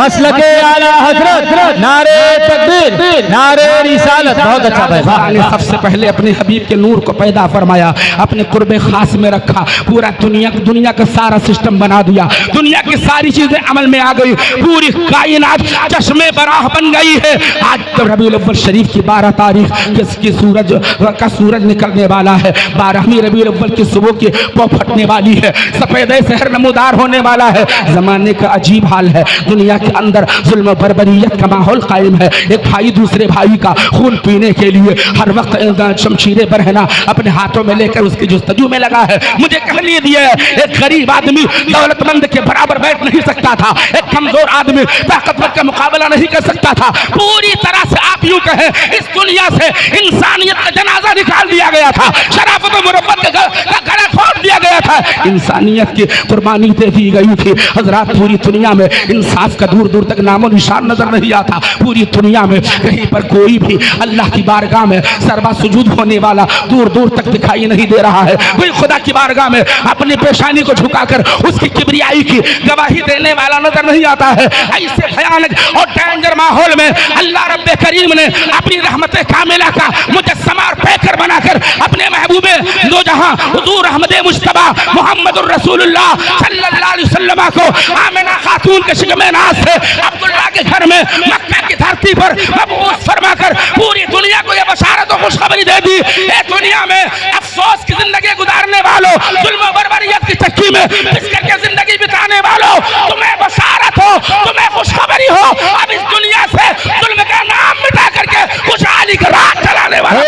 मसलके आला हजरत, नारे तकबीर, नारे रिसालत। बहुत अच्छा भाई। सबसे पहले अपने हबीब के नूर को पैदा फरमाया, अपने कुर्बे खास में रखा, पूरा दुनिया का सारा सिस्टम बना दिया, दुनिया की सारी चीजें अमल में आ गई, पूरी कायनात चश्मे बराह बन गई है। आज तो रबीउल अव्वल शरीफ की 12 तारीख किसकी सूरज निकलने वाला है, 12वीं रबीउल अव्वल की सुबह की पौ फटने वाली है, सफेद शहर नमूदार होने वाला है। जमाने का अजीब हाल है, दुनिया के अंदर जुल्म बर्बरियत का माहौल कायम है। एक भाई दूसरे भाई का खून पीने के लिए हर वक्त शमशीरें बरहना अपने हाथों में लेकर उसकी जुस्तजू में लगा है। मुझे कहने दिए, एक गरीब आदमी दौलतमंद के बराबर बैठ नहीं सकता था, एक कमजोर आदमी ताकतवर का मुकाबला नहीं कर सकता था। पूरी तरह से आप यूं कहें, इस दुनिया से इंसानियत का जनाजा निकाल दिया गया था, शराफत और मुरब्बत का गला खोल दिया गया था, इंसानियत की कुर्बानी दे दी गई थी। हजरात, पूरी दुनिया में इंसाफ का दूर दूर तक नामो निशान नजर नहीं आता। पूरी दुनिया में कहीं पर कोई भी अल्लाह की बारगाह में सरबा सुजूद होने वाला दूर दूर तक दिखाई नहीं दे रहा है। कोई खुदा की बारगाह में अपनी पेशानी को झुकाकर उसकी किबरियाई की गवाही देने वाला नजर नहीं आता है। ऐसे भयानक और डेंजर माहौल में अल्लाह रब्बे करीम ने अपनी रहमत कामिला का मुजस्समा और पैकर बनाकर अपने महबूबे दो जहां हुजूर अहमद मुज्तबा मुहम्मदुर रसूलुल्लाह सल्लल्लाहु अलैहि वसल्लम को आमिना खातून के शिकमे नाज से अब्दुल्लाह के घर में मक्का की धरती पर मबऊस फरमाकर पूरी दुनिया को यह बशारत और खुशखबरी दे दी। ए दुनिया में अफसोस की जिंदगी गुजारने वालों, जुल्म और बर्बरियत की चक्की में फिसकर के जिंदगी बिताने वालों, तुम्हें बशारत हो, तुम्हें खुशखबरी हो, अब इस दुनिया से जुल्म का नाम मिटा करके खुशहाली का राह चलाने वाला।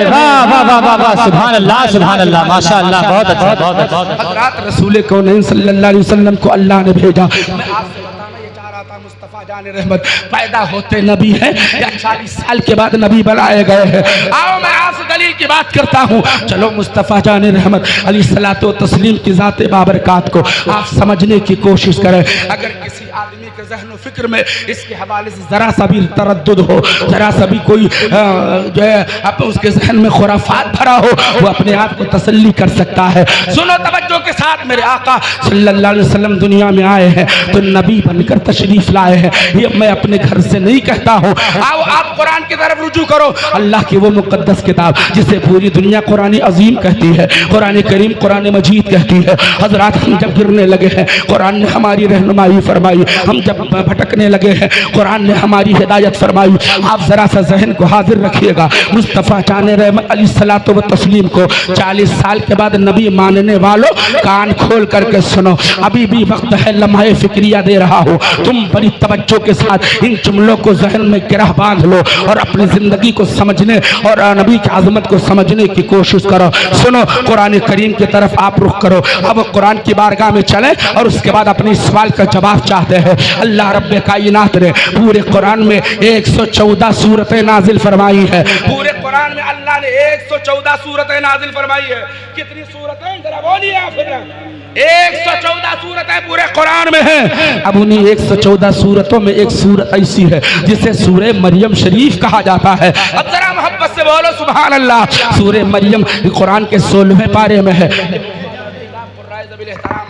वाह वाह वाह वाह वाह, सुभान अल्लाह, सुभान अल्लाह, माशाअल्लाह, बहुत अच्छा, बहुत अच्छा। हज़रत रसूल कौनैन सल्लल्लाहु अलैहि वसल्लम को अल्लाह ने भेजा। मैं आपसे बताना ये चाह रहा था, मुस्तफ़ा जाने रहमत पैदा होते नबी है या 40 साल के बाद नबी बनाए गए हैं? आओ मैं आपसे दलील की बात करता हूँ। चलो मुस्तफ़ा जाने रहमत अलैहिस्सलातो तस्लीम की ज़ात बाबरकात को आप समझने की कोशिश करें। अगर किसी आदमी के ज़हन फिक्र में इसके हवाले से ज़रा सा भी तरद्दुद हो, ज़रा सा भी कोई जो है अब उसके जहन में खुराफात भरा हो, वो अपने आप को तसल्ली कर सकता है। सुनो तवज्जो के साथ, मेरे आका सल्लल्लाहु अलैहि वसल्लम दुनिया में आए हैं तो नबी बनकर तशरीफ लाए हैं। ये मैं अपने घर से नहीं कहता हूँ। आओ आप कुरान की तरफ रुजू करो, अल्लाह की वो मुकद्दस किताब जिसे पूरी दुनिया कुरान अजीम कहती है, कुरान करीम कुरान मजीद कहती है। हजरात, हम जब गिरने लगे हैं कुरान ने हमारी रहनुमाई फरमाई, हम जब भटकने लगे हैं कुरान ने हमारी हिदायत फरमाई। आप जरा सा जहन को हाजिर रखिएगा, मुस्तफ़ा जाने रहमत अलैहिस्सलातो व तस्लीम को 40 साल के बाद नबी मानने वालों कान खोल करके सुनो, अभी भी वक्त है, लम्हे फिक्रिया दे रहा हो। तुम बड़ी तवज्जो के साथ इन जुमलों को जहन में गिरह बांध लो और अपनी जिंदगी को समझने और नबी की आजमत को समझने की कोशिश करो। सुनो, कुरान करीम की तरफ आप रुख करो। अब कुरान की बारगाह में चले और उसके बाद अपने सवाल का जवाब चाहते हैं। अल्लाह रब्बे कायनात ने पूरे कुरान में 114 सूरतें नाजिल फरमाई है। पूरे कुरान में अल्लाह ने 114 सूरतें नाजिल फरमाई है। कितनी सूरतें जरा बोलिए आप? 114 सूरतें पूरे कुरान में हैं। अब उन्हीं 114 सूरतों में एक सूरत ऐसी है जिसे सूरे मरियम शरीफ कहा जाता है। अब जरा मोहब्बत से बोलो सुभान अल्लाह। सूरे मरियम कुरान के 16वें पारे में है।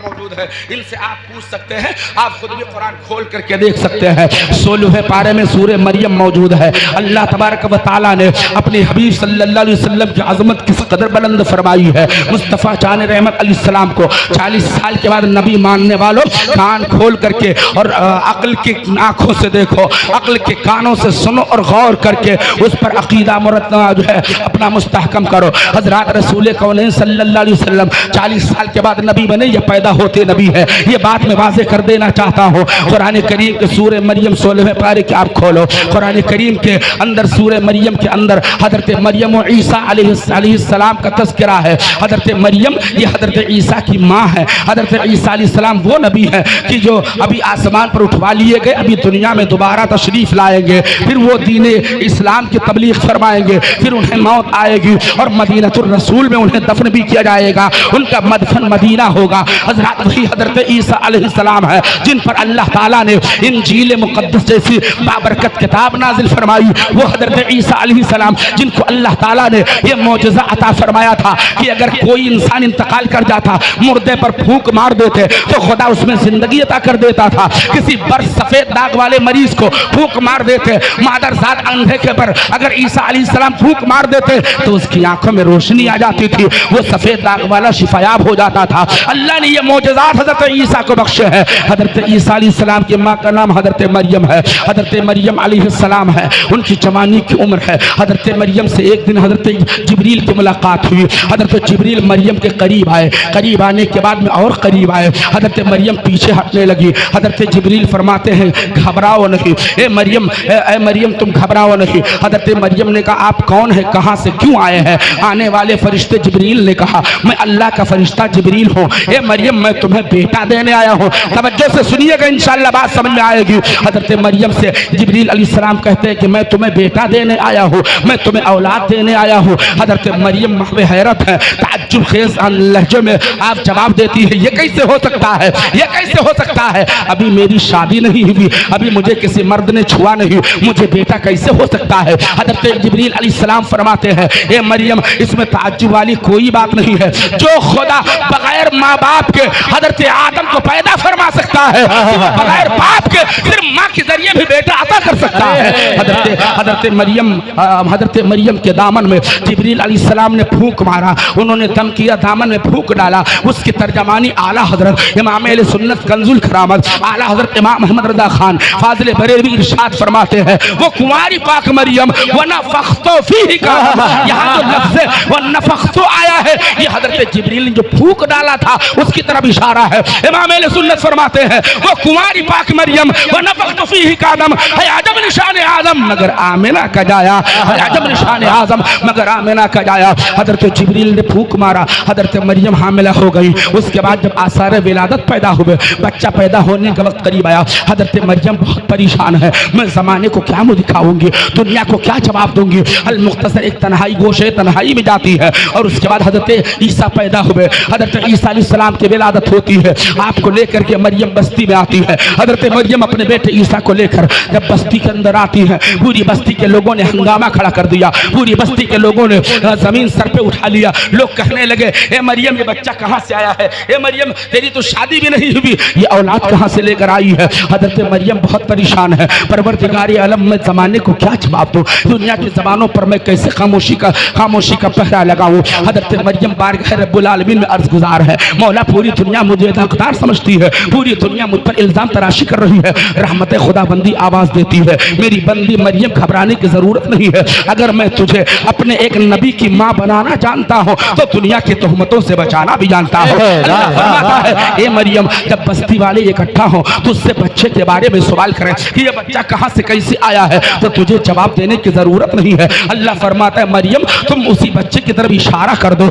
मौजूद है, इनसे आप पूछ सकते हैं, आप खुद भी कुरान खोल करके देख सकते हैं। 16वें पारे में सूरे मरियम मौजूद है। अल्लाह तबारक व तआला ने अपने हबीब सल्लल्लाहु अलैहि वसल्लम की अजमत किस कदर बुलंद फरमाई है। मुस्तफ़ा जान रहमत अलैहिस्सलाम को 40 साल के बाद नबी मानने वालों कान खोल करके और अक्ल की आंखों से देखो, अक्ल के कानों से सुनो और गौर करके उस पर अकीदा मुरत्तब जो है अपना मुस्तहकम करो। हज़रत रसूल कौनैन सल्लल्लाहु अलैहि वसल्लम 40 साल के बाद नबी बने या पैदा होते नबी है, ये बात मैं वाज़ेह कर देना चाहता हूँ। कुरान करीम के सूरे मरियम 16वें पारे के आप खोलो। कुरान करीम के अंदर सूरे मरियम के अंदर हज़रत मरियम और ईसा अलैहिस्सलाम का तज़किरा है। हज़रत मरियम ये हज़रत ईसा की माँ है। हज़रत ईसा अलैहिस्सलाम वो नबी है कि जो अभी आसमान पर उठवा लिए गए, अभी दुनिया में दोबारा तशरीफ़ लाएंगे, फिर वो दीन इस्लाम की तबलीग फरमाएंगे, फिर उन्हें मौत आएगी और मदीनतुर रसूल में उन्हें दफन भी किया जाएगा। उनका मदफन मदीना होगा। हज़रत वही हजरत ईसा अलैहिस्सलाम है जिन पर अल्लाह ताला ने इंजील मुक़द्दस जैसी बाबरकत किताब नाजिल फरमाई। वो हजरत ईसा अलैहिस्सलाम जिनको अल्लाह ताला ने ये मौजज़ा अता फरमाया था कि अगर कोई इंसान इंतकाल कर जाता, मुर्दे पर फूंक मार देते तो खुदा उसमें जिंदगी अता कर देता था। किसी बर्फ सफेद दाग वाले मरीज को फूंक मार देते, मादरजात अंधे के पर अगर ईसा अलैहिस्सलाम फूंक मार देते तो उसकी आंखों में रोशनी आ जाती थी, वो सफेद दाग वाला शिफायाब हो जाता था। अल्लाह ने ये मौजज़ात हजरत ईसा को बख्शे हैं। हजरत ईसा अलैहिस्सलाम की माँ का नाम हजरत मरियम है। हजरत मरियम अलैहिस्सलाम है, उनकी जवानी की उम्र है। हजरत मरियम से एक दिन हजरत जिब्रील की मुलाकात हुई। हजरत जिब्रील मरियम के करीब आए, करीब आने के बाद में और करीब आए। हजरत मरियम पीछे हटने लगी। हजरत जिब्रील फरमाते हैं घबराओ नहीं, ए मरियम तुम घबराओ नहीं। हजरत मरियम ने कहा आप कौन है, कहाँ से क्यों आए हैं? आने वाले फरिश्ते जिब्रील ने कहा मैं अल्लाह का फरिश्ता जिब्रील हूँ। ए मरियम मैं तुम्हें बेटा देने आया हूँ। तवज्जो से सुनिएगा, इंशाअल्लाह बात समझ में आएगी। हजरत मरियम से जिब्रील अलैहिस्सलाम कहते हैं कि मैं तुम्हें बेटा देने आया हूँ, मैं तुम्हें औलाद देने आया हूँ। हजरत मरियम महवे हैरत है, ताज्जुब खेज लहजे में आप जवाब देती है ये कैसे हो सकता है, ये कैसे हो सकता है? अभी मेरी शादी नहीं हुई, अभी मुझे किसी मर्द ने छुआ नहीं, मुझे बेटा कैसे हो सकता है? हजरत जिब्रील अलैहिस्सलाम फरमाते हैं ए मरियम इसमें ताज्जुब वाली कोई बात नहीं है। जो खुदा बगैर माँ बाप के हजरत आदम को पैदा फरमा सकता है, बगैर बाप के सिर्फ माँ के जरिए भी बेटा अता कर सकता है। हजरत मरियम के दामन में जिब्रील अलैहिस्सलाम ने फूंक मारा, उन्होंने दम किया, दामन में फूंक डाला। उसकी तर्जमानी आला हजरत इमाम अहले सुन्नत कंजुल करामत आला हजरत इमाम अहमद रज़ा खान फाज़िल बरेलवी इरशाद फरमाते हैं वो कुंवारी पाक मरियम व नफ़ख्तु फीही का यहाँ जो लफ्ज़ व नफ़ख्तु आया है ये हजरत जिब्रील ने जो फूंक डाला था उसकी तरफ इशारा है। इमाम अहले सुन्नत फरमाते हैं वो कुंवारी पाक मरियम व नफ़ख्तु फीही का आदम है अजब निशान आज़म मगर आमिना का जाया, है अजब निशान आज़म मगर आमिना का जाया। हजरत जिब्रील ने फूंक मारा, हजरत मरियम हामिला हो गई। उसके बाद जब आसार विलादत पैदा हुए, बच्चा पैदा होने का वक्त करीब आया, हजरत मरियम बहुत परेशान है, मैं ज़माने को क्या मुँह दिखाऊंगी, दुनिया को क्या जवाब दूंगी। अल मुख्तसर एक तन्हाई गोशे तन्हाई में जाती है और उसके बाद हजरत ईसा पैदा हुए। हजरत ईसा अलैहिस्सलाम की विलादत होती है, आपको लेकर के मरियम बस्ती में आती है। हजरत मरियम अपने बेटे ईसा को लेकर जब बस्ती के अंदर आती है, पूरी बस्ती के लोगों ने हंगामा खड़ा कर दिया, पूरी बस्ती के लोगों ने जमीन सर पे उठा लिया। लोग कहने लगे ए मरियम ये बच्चा कहाँ से आया है, ए मरियम तेरी तो शादी भी नहीं हुई, ये औलाद कहाँ से लेकर आई है। हजरत मरियम बहुत परेशान है, परवरदिगार आलम में ज़माने को क्या जवाब दूँ, दुनिया की ज़बानों पर मैं कैसे खामोशी का पहरा लगाऊँ। हजरत मरियम बारगाह रब्बुल आलमीन में अर्ज गुजार है, मौला पूरी दुनिया मुझे हकदार समझती है, पूरी दुनिया मुझ पर इल्ज़ाम तराशी कर रही है, रहमत खुदाबंदी आवाज़ देती है मेरी बंदी मरियम घबराने की ज़रूरत नहीं है। अगर मैं तुझे अपने एक नबी की माँ बनाना जानता हूँ तो दुनिया की तोहमतों से बचाना भी जानता हूँ। अल्लाह फरमाता है ए मरियम जब बस्ती वाले इकट्ठा हो तो उससे बच्चे के बारे में सवाल करें कि ये बच्चा कहाँ से कैसे आया है तो तुझे जवाब देने की ज़रूरत नहीं है। अल्लाह फरमाता है मरियम तुम उसी बच्चे की तरफ इशारा कर दो।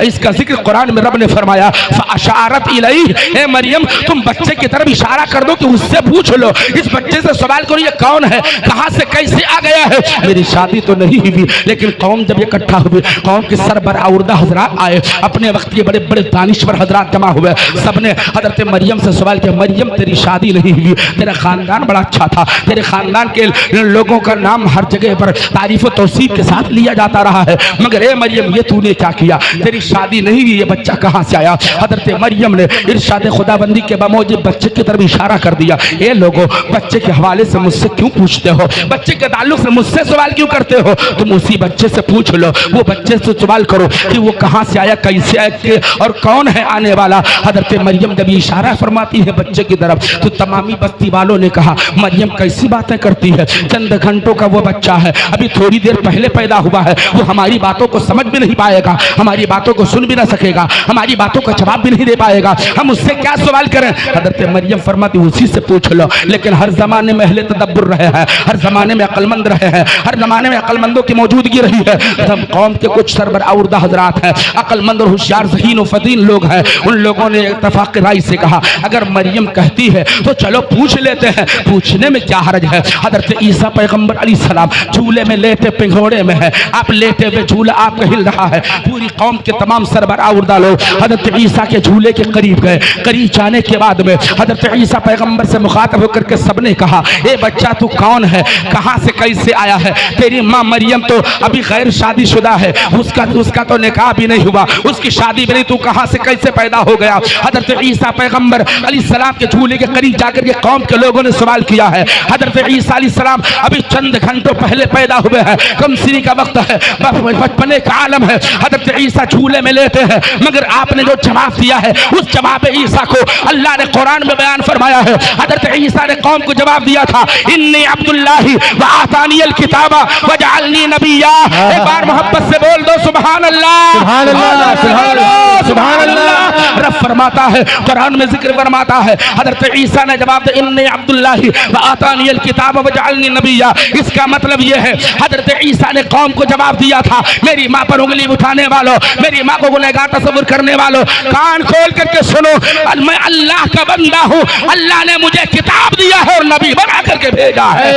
इसका जिक्र कुरान में रब ने फरमाया फ़अशारत इलैहि, ए मरियम तुम बच्चे की तरफ इशारा कर दो कि उससे पूछ लो, इस बच्चे से सवाल करो ये कौन है, कहाँ से कैसे आ गया है। मेरी शादी तो नहीं हुई लेकिन कौम जब इकट्ठा हुई, कौम के सरबराह हजरात आए, अपने वक्त के बड़े बड़े दानिश्वर हजरात जमा हुए, सबने हजरत मरियम से सवाल किया मरियम तेरी शादी नहीं हुई, तेरा खानदान बड़ा अच्छा था, तेरे खानदान के लोगों का नाम हर जगह पर तारीफ और तौसीफ के साथ लिया जाता रहा है, मगर ए मरियम ये तूने क्या किया, तेरी शादी नहीं हुई, ये बच्चा कहाँ से आया। हजरत मरियम ने इरशाद खुदाबंदी के बावजूद बच्चे की तरफ इशारा कर दिया, ये लोगों बच्चे के हवाले से मुझसे क्यों पूछते हो, बच्चे के ताल्लुक से मुझसे सवाल क्यों करते हो, तुम उसी बच्चे से पूछ लो, वो बच्चे से सवाल करो कि वो कहाँ से आया, कैसे आया और कौन है आने वाला। हजरत मरियम जब इशारा फरमाती है बच्चे की तरफ तो तमामी बस्ती वालों ने कहा मरियम कैसी बातें करती है, चंद घंटों का वो बच्चा है, अभी थोड़ी देर पहले पैदा हुआ है, वो हमारी बातों को समझ भी नहीं पाएगा, हमारी बातों को सुन भी ना सकेगा, हमारी बातों का जवाब भी नहीं दे पाएगा, हम उससे क्या सवाल करें। हजरत मरियम फरमाती उसी से पूछ लो। लेकिन हर जमाने में अहले तदब्बुर रहे हैं, हर जमाने में अक्लमंद रहे हैं, हर जमाने में अक्लमंदों की मौजूदगी रही है। हम कौम के कुछ सरबराह हजरात हैं, अक्लमंद और होशियार ज़हीन और फतीन लोग हैं, उन लोगों ने इत्तफाक राय से कहा अगर मरियम कहती है तो चलो पूछ लेते हैं, पूछने में क्या हर्ज है। हजरत ईसा पैगम्बर अलैहिस्सलाम झूले में लेटे पिंघोड़े में है, आप लेटे हुए झूला आपका हिल रहा है, पूरी कौम के तमाम सरबराह लोग हजरत ईसा के झूले के करीब गए। करीब जाने के बाद में हजरत ईसा पैगंबर से मुखातब होकर के सबने कहा, ए बच्चा तू कौन है, कहाँ से कैसे आया है? तेरी माँ मरियम तो अभी गैर शादीशुदा है, उसका तो निकाह भी नहीं हुआ, उसकी शादी भी नहीं, तू कहाँ से कैसे पैदा हो गया? हजरत ईसा पैगंबर अलैहिस्सलाम के झूले के करीब जाकर के कौम के लोगों ने सवाल किया है। हजरत ईसा अलैहिस्सलाम अभी चंद घंटों पहले पैदा हुए हैं, कमसिनी का वक्त है, बचपने का आलम है। हजरत ईसा झूले में लेते हैं, मगर आपने जो जवाब दिया है उस जवाब ईसा को अल्लाह ने कुरान में बयान फरमाया है। हजरत ईसा ने कौम को जवाब दिया था, इन्नी अब्दुल्लाही व आतानियल किताबा व जअलनी नबिय्या। एक बार मोहब्बत से बोल दो सुभान अल्लाह, सुभान अल्लाह, सुभान अल्लाह, सुभान अल्लाह। रब फरमाता है, कुरान में जिक्र फरमाता है, हजरत ईसा ने जवाब दिया, इन्नी अब्दुल्लाही व आतानियल किताबा व जअलनी नबिय्या। इसका मतलब यह है, हजरत ईसा ने कौम को जवाब दिया था, मेरी माँ पर उंगली उठाने वालों, मेरी माँ को गुनहगार तस्वुर करने वालों, कान खोल करके सुनो, मैं अल्लाह का बंदा हूँ, अल्लाह ने मुझे किताब दिया है और नबी बना करके भेजा है।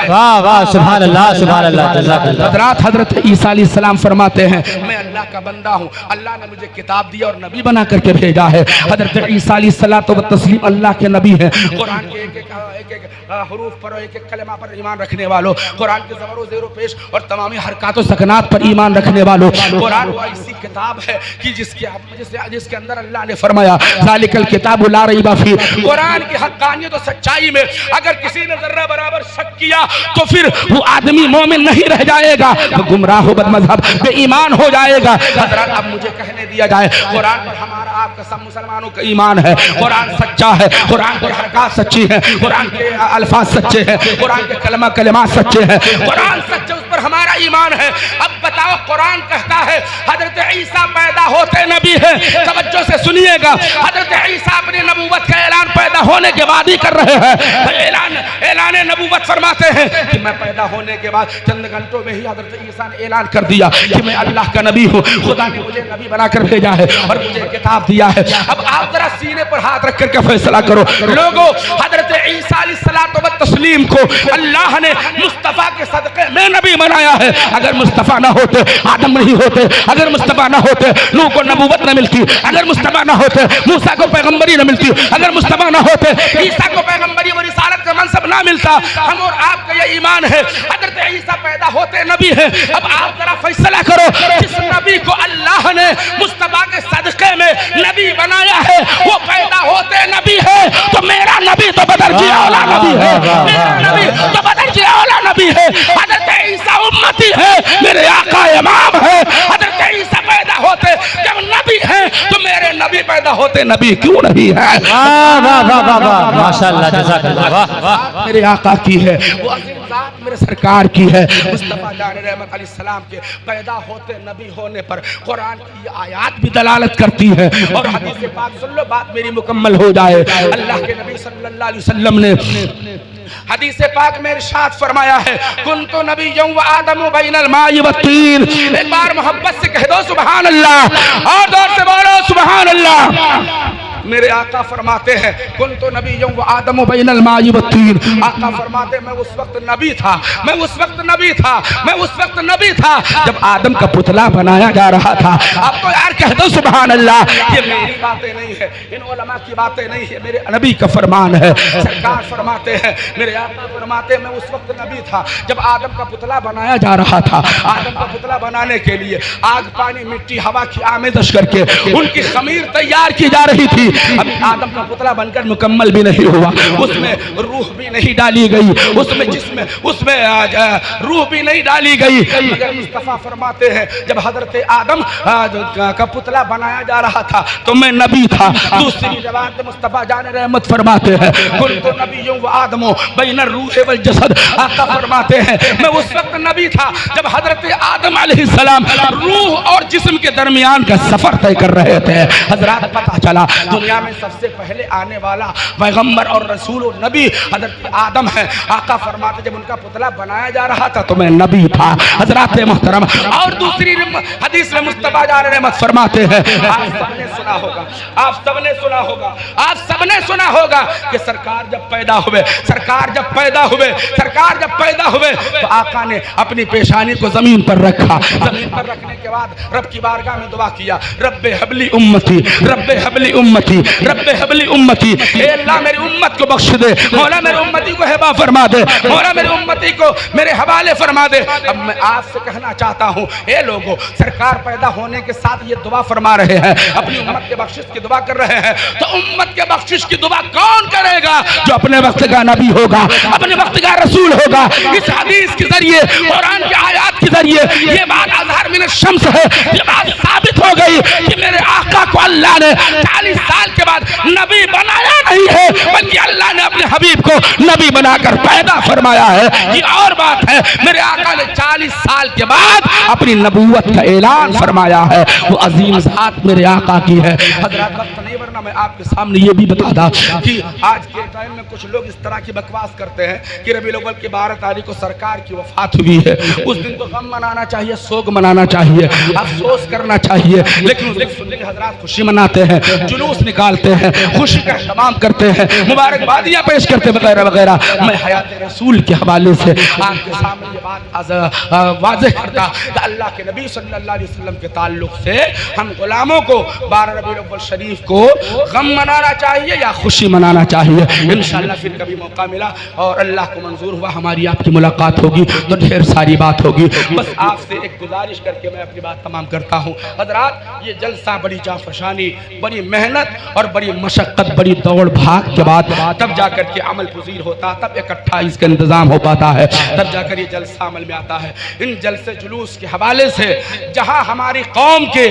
वाह वाह, सुभान अल्लाह, सुभान अल्लाह। हजरत हजरत ईसा अलैहिस्सलाम फरमाते हैं, मैं अल्लाह का बंदा हूँ, अल्लाह ने मुझे किताब दिया और नबी बना करके भेजा है। हजरत ईसा अलैहिस्सलातु व तस्लीम अल्लाह के नबी हैं। कुरान के एक एक हरूफ पर, एक एक कलमा पर ईमान रखने वालों, कुरान के ज़बर व ज़ेर व पेश और तमामी हरकत व सकनात पर ईमान रखने वालों, कुरान वो ऐसी किताब है कि जिसके अंदर अल्लाह ने फरमाया, ज़ालिकल किताबु ला रैब फीह। कुरान की हक़ानियत और सच्चाई में अगर किसी ने जर्रा बराबर शक किया तो फिर वो आदमी मोमिन नहीं रह जाएगा, वो गुमराह बदमज़हब बेईमान हो जाएगा। हज़रत अब मुझे कहने दिया जाए, कुरान पर हमारा आपका सब मुसलमानों का ईमान है, कुरान सच्चा है, कुरान की हरकत सच्ची है, कुरान के अल्फाज सच्चे हैं, कुरान के कलमात सच्चे हैं, कुरान सच्चे, उस पर हमारा ईमान है। अब बताओ, कुरान कहता है हजरत ईसा पैदा होते नबी है, तवज्जो से सुनिएगा, हजरत ईसा अपनी नबूवत का ऐलान पैदा होने के बाद ही कर रहे हैं। ऐलान नबूवत फरमाते हैं कि मैं पैदा होने के बाद चंद घंटों में ही हजरत ईसा ने ऐलान कर दिया कि मैं अल्लाह का नबी हूँ, खुदा ने मुझे नबी बनाकर भेजा है और मुझे किताब दिया है। अब आप जरा सीने पर हाथ रख करके फैसला करो लोगों, हजरत ईसा अलैहिस्सलातु व तस्लीम को अल्लाह ने मुस्तफ़ा के सदक़े में नबी बनाया है। अगर मुस्तफ़ा ना होते आदम नहीं होते, अगर मुस्तफ़ा ना होते नूह को नबूवत न मिलती, अगर मुस्तफ़ा ना होते मूसा को पैगंबरी न मिलती, अगर मुस्तफ़ा ना होते ईसा को पैगंबरी और रिसालत का मनसब ना मिलता। हम और आपका ये ईमान है, हजरत ईसा पैदा होते नबी है। अब आप जरा फैसला करो, जिस नबी को अल्लाह ने मुस्तफ़ा के सदक़े में नबी बनाया है वो पैदा होते नबी है, तो मेरा नबी तो बदर की औला नबी है, मेरा नबी तो बदर की औला नबी है। हजरत ईसा उम्मती है, मेरे आका इमाम है। हजरत ईसा पैदा होते जब नबी है तो मेरे नबी पैदा होते नबी क्यों नहीं है? वाह वाह वाह वाह वाह, माशाअल्लाह, जज़ाकल्लाह, वाह वाह। मेरे आका की है, वो अज़ीम ज़ात मेरे सरकार की है। मुस्तफ़ा जान रहमत अलैहिस्सलाम के पैदा होते नबी होने पर कुरान की आयत भी दलालत करती है और हदीस पाक सुन लो, बात मेरी मुकम्मल हो जाए। अल्लाह के नबी सल्लल्लाहु अलैहि वसल्लम ने हदीस पाक में इरशाद फरमाया है, कुन्तु नबिय्यन व आदमु बैनल माई व तीन। एक बार मोहब्बत से कह दो सुभान अल्लाह, और जोर से बोलो सुभान अल्लाह। मेरे आका फरमाते हैं, कुन्तु नबिय्यन व आदमु बैनल माई व तीन। आका फरमाते मैं उस वक्त नबी था, मैं उस वक्त नबी था, मैं उस वक्त नबी था जब आदम का पुतला बनाया जा रहा था। अब तो यार कह दो सुभान अल्लाह, ये मेरी बातें नहीं है, इन उलमा की बातें नहीं है, मेरे नबी का फरमान है। सरकार फरमाते हैं, मेरे आका फरमाते मैं उस वक्त नबी था जब आदम का पुतला बनाया जा रहा था। आदम का पुतला बनाने के लिए आग पानी मिट्टी हवा की आमेज़श करके उनकी खमीर तैयार की जा रही थी। अभी आदम का पुतला बनकर मुकम्मल भी नहीं हुआ, उसमें रूह भी नहीं डाली गई, उसमें रूह भी नहीं डाली गई। मगर मुस्तफ़ा फरमाते हैं जब हजरत आदम का पुतला बनाया जा रहा था तो मैं नबी था। दूसरी रिवायत मुस्तफ़ा जान रहमत फरमाते हैं, कुन्तु नबिय्युन व आदमु बैन रूह वल जसद। आका फरमाते हैं मैं उस वक्त नबी था जब हजरत आदम अलैहिस्सलाम रूह और जिस्म के दरमियान का सफर तय कर रहे थे। हजरत पता चला दुनिया में सबसे पहले आने वाला पैगंबर और रसूल और नबी हजरत आदम है। आका फरमाते जब उनका पुतला बनाया जा रहा था तो मैं नबी था। हजरत मोहतरम और दूसरी हदीस में मुस्तफा जान रहमत फरमाते हैं, आप सबने सुना होगा, आप सबने सुना होगा, आप सबने सुना होगा कि सरकार जब पैदा हुए, सरकार जब पैदा हुए, सरकार जब पैदा हुए तो आका ने अपनी पेशानी को जमीन पर रखा। जमीन पर रखने के बाद रब की बारगाह में दुआ किया, रब्बे हबली उम्मती, रब्बे हबली उम्मती, रब्बे हबली उम्मती, ए अल्लाह मेरी उम्मत को बख्श दे, मौला मेरी उम्मती को हिबा फरमा दे, मौला मेरी उम्मती को मेरे हवाले फरमा दे। अब मैं आपसे कहना चाहता हूँ, ए लोगों, सरकार पैदा होने के साथ ये दुआ फरमा रहे हैं, अपनी उम्मत के बख्शिश की दुआ कर रहे हैं, तो उम्मत के बख्शिश की दुआ कौन करेगा? जो अपने वक्त का नबी होगा, अपने वक्त का रसूल होगा। इस हदीस के जरिए, कुरान की आयत के जरिए ये बात अज़हर मिन शम्स है, ये बात साबित हो गई कि मेरे आका को अल्लाह ने 40 साल के बाद नबी बनाया नहीं है, बल्कि अल्लाह ने अपने हबीब को नबी बनाकर पैदा फरमाया है। ये और बात है, मेरे आका ने 40 साल के बाद अपनी नबूवत का ऐलान फरमाया है। वो अजीम ज़ात मेरे आका की है। हज़रात वक्त नहीं, वरना मैं आपके सामने ये भी बता दा कि आज के टाइम में कुछ लोग इस तरह की बकवास करते हैं कि रबीउल अव्वल की 12 तारीख को सरकार की वफात हुई है, उस दिन तो गम मनाना चाहिए, शोक मनाना चाहिए, अफसोस करना चाहिए, लेकिन उस दिन सुन्नी हजरात खुशी मनाते हैं, जुलूस निकालते हैं, खुशी का तमाम करते हैं, मुबारकबादियाँ पेश करते वगैरह वगैरह। मैं हयात रसूल के हवाले से आपके सामने ये बात वाज़ेह करता कि अल्लाह के नबी सल्लल्लाहु अलैहि वसल्लम के ताल्लुक से हम गुलामों को 12 रबीउल अव्वल शरीफ को गम मनाना चाहिए या खुशी मनाना चाहिए। इंशाअल्लाह फिर कभी मौका मिला और अल्लाह को मंजूर हुआ हमारी आपकी मुलाकात होगी तो ढेर सारी बात होगी। बस आपसे एक गुजारिश करके मैं अपनी बात तमाम करता हूँ। हजरात, ये जलसा बड़ी जाफशानी, बड़ी मेहनत और बड़ी मशक्क़त, बड़ी दौड़ भाग के बाद तब जाकर के अमल पजीर होता, तब इकट्ठा इसका इंतज़ाम हो पाता है, तब जाकर ये जलसा अमल में आता है। इन जलसे जुलूस के हवाले से जहाँ हमारी कौम के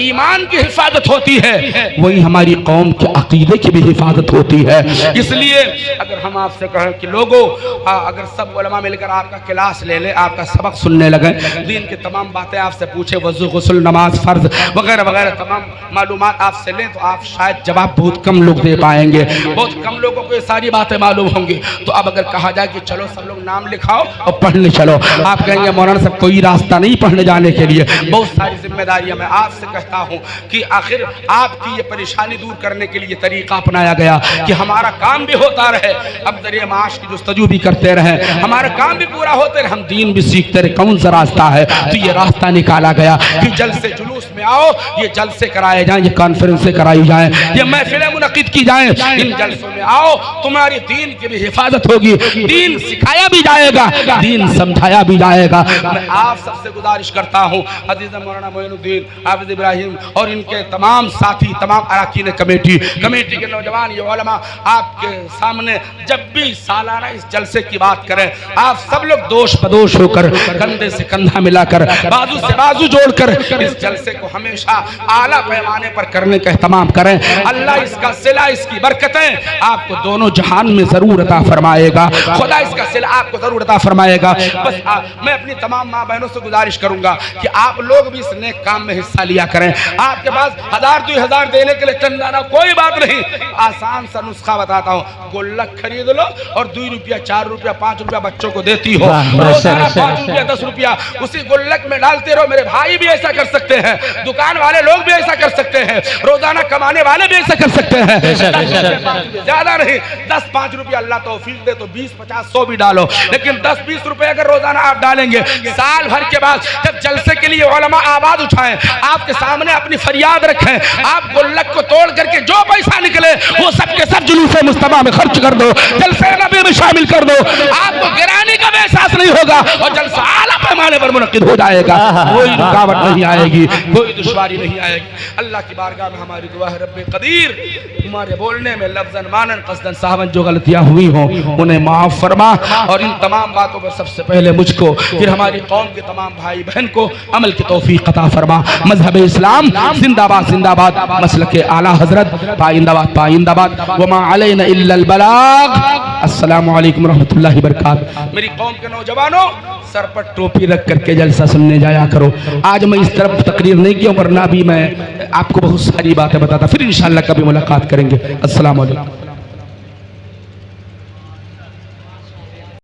ईमान की हिफाजत होती है, वही हमारी कौम के अकीदे की भी हिफाजत होती है। इसलिए अगर हम आपसे कहें कि लोगों, अगर सब उलमा मिलकर आपका क्लास ले ले, आपका सबक सुनने लगे, दीन की तमाम बातें आपसे पूछे, वज़ू, गुस्ल, नमाज, फ़र्ज वगैरह वगैरह तमाम मालूमात आपसे लें, तो आप शायद जवाब बहुत कम लोग दे पाएंगे, बहुत कम लोगों को ये सारी बातें मालूम होंगी। तो अब अगर कहा जाए कि चलो सब लोग नाम लिखाओ और पढ़ने चलो, आप कहेंगे मौलाना साहब कोई रास्ता नहीं पढ़ने जाने के लिए, बहुत सारी जिम्मेदारियाँ। मैं आपसे कहता हूँ कि आखिर आपकी ये परेशानी दूर करने के लिए तरीका अपनाया गया कि हमारा काम भी होता रहे, अब जरिए माश की जुस्तजू भी करते रहे, हमारा काम भी पूरा होते रहे, हम दीन भी सीखते रहे। कौन सा रास्ता है? तो ये रास्ता निकाला गया कि जलसे जुलूस में आओ, ये जलसे कराए जाएं, ये कॉन्फ्रेंसें कराई जाएं, ये महफिलें मुनक़िद की जाएं, इन जलसों में आओ, तुम्हारी दीन की भी हिफाजत होगी, दीन सिखाया भी जाएगा, दीन समझाया भी जाएगा। मैं आप सबसे गुजारिश करता हूँ, अज़ीज़ मौलाना मोइनुद्दीन हाफ़िज़ इब्राहिम और इनके तमाम साथी, तमाम अरकान कमेटी के नौजवान, ये उलमा आपके सामने जब भी सालाना इस जलसे की बात करें, आप सब लोग दोष बदोश होकर, कंधे से कंधा मिलाकर, बाजू से बाजू जोड़कर इस जलसे को हमेशा आला पैमाने पर करने का एहतमाम करें। अल्लाह इसका सिला, इसकी बरकतें आपको दोनों जहान में जरूर अता फरमाएगा, खुदा इसका सिला आपको जरूर अता फरमाएगा। बस मैं अपनी तमाम माँ बहनों से गुजारिश करूंगा कि आप लोग भी इस नेक काम में हिस्सा लिया करें। आपके पास 1000-2000 देने के लिए चंदाना कोई बात नहीं, आसान सा नुस्खा बताता हूँ, गुल्लक खरीद लो और 2 रुपया, 4 रुपया, 5 रुपया बच्चों को देती हो, रोजाना 5 रुपया, 10 रुपया उसी गुल्लक में डालते रहो। मेरे भाई भी ऐसा कर सकते हैं, दुकान वाले लोग भी ऐसा कर सकते हैं, रोजाना कमाने वाले भी ऐसा कर सकते हैं। ज्यादा नहीं, 10-5 रुपया अल्लाह तौफीक दे तो 20-50-100 भी डालो, लेकिन 10-20 रुपए अगर रोजाना आप डालेंगे, साल भर के बाद जब जलसे के लिए उलमा आवाज उठाएं, आपके सामने अपनी फरियाद रखें, आप गुल्लक को तोड़ करके जो पैसा निकले वो सब के सब जुलूस मुस्तफा में खर्च कर दो, जलसे नबी में शामिल कर दो, आपको गिराने का भी एहसास नहीं होगा और जलसा आला पैमाने पर मुनक़िद हो जाएगा। कोई रुकावट नहीं आएगी, कोई दुश्वारी नहीं आएगी। अल्लाह की बारगाह में हमारी दुआ है, रब्बे कदीर, तुम्हारे बोलने में लफ्ज़न मानन क़स्दन साहबन जो गलतियाँ हुई हों उन्हें माफ़ फरमा, और इन तमाम बातों पर सबसे पहले मुझको, फिर हमारी कौम के तमाम भाई बहन को अमल की तौफीक अता फरमा। मज़हब इस्लाम जिंदाबाद जिंदाबाद, मसलक आला हज़रत पाइंदाबाद पाइंदाबाद, वमा अलैना इल्लल बलाग। अस्सलामु अलैकुम रहमतुल्लाहि बरकातहू। मेरी कौम के नौजवानों, सर पर टोपी रख करके जलसा सुनने जाया करो। आज मैं इस तरफ तकरीर नहीं किया, वरना भी मैं आपको बहुत सारी बातें बताता, फिर इंशाअल्लाह कभी मुलाकात करेंगे। अस्सलाम वालेकुम।